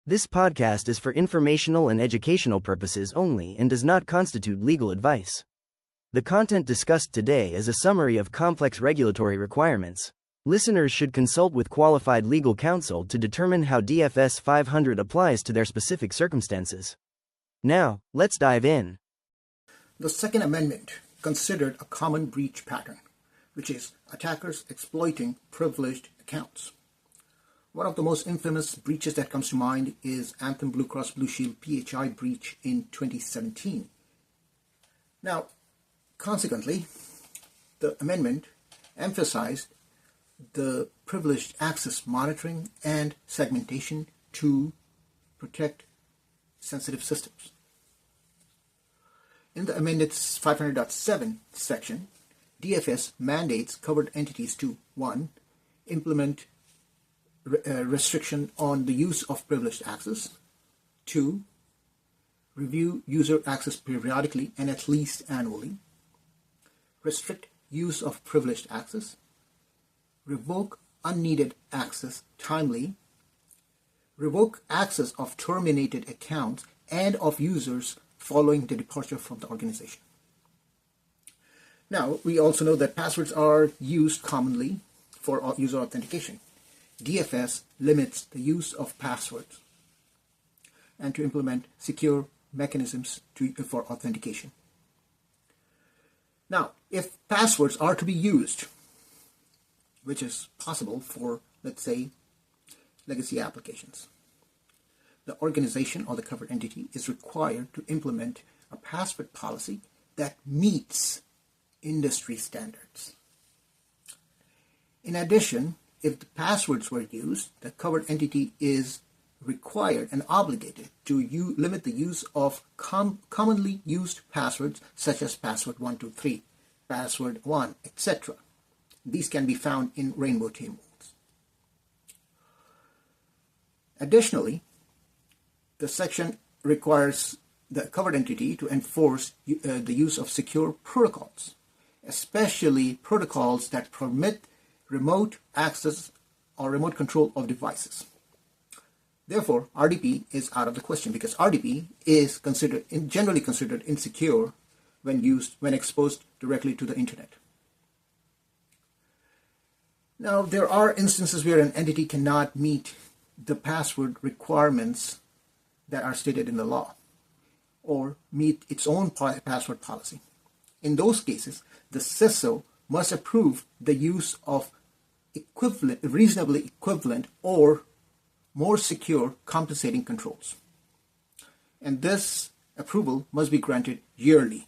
This podcast is for informational and educational purposes only and does not constitute legal advice. The content discussed today is a summary of complex regulatory requirements. Listeners should consult with qualified legal counsel to determine how DFS 500 applies to their specific circumstances. Now, let's dive in. The Second Amendment considered a common breach pattern, which is attackers exploiting privileged accounts. One of the most infamous breaches that comes to mind is Anthem Blue Cross Blue Shield PHI breach in 2017. Now, consequently, the amendment emphasized the privileged access monitoring and segmentation to protect sensitive systems. In the amended 500.7 section, DFS mandates covered entities to 1. Implement restriction on the use of privileged access, 2. Review user access periodically and at least annually, restrict use of privileged access, revoke unneeded access timely, revoke access of terminated accounts and of users following the departure from the organization. Now, we also know that passwords are used commonly for user authentication. DFS limits the use of passwords and to implement secure mechanisms for authentication. Now, if passwords are to be used, which is possible for, let's say, legacy applications, the organization or the covered entity is required to implement a password policy that meets industry standards. In addition, if the passwords were used, the covered entity is required and obligated to limit the use of commonly used passwords such as password 123, password 1, etc. These can be found in rainbow tables. Additionally, the section requires the covered entity to enforce the use of secure protocols, especially protocols that permit remote access or remote control of devices. Therefore, RDP is out of the question because RDP is generally considered insecure when exposed directly to the internet. Now, there are instances where an entity cannot meet the password requirements that are stated in the law or meet its own password policy. In those cases, the CISO must approve the use of reasonably equivalent or more secure compensating controls. And this approval must be granted yearly.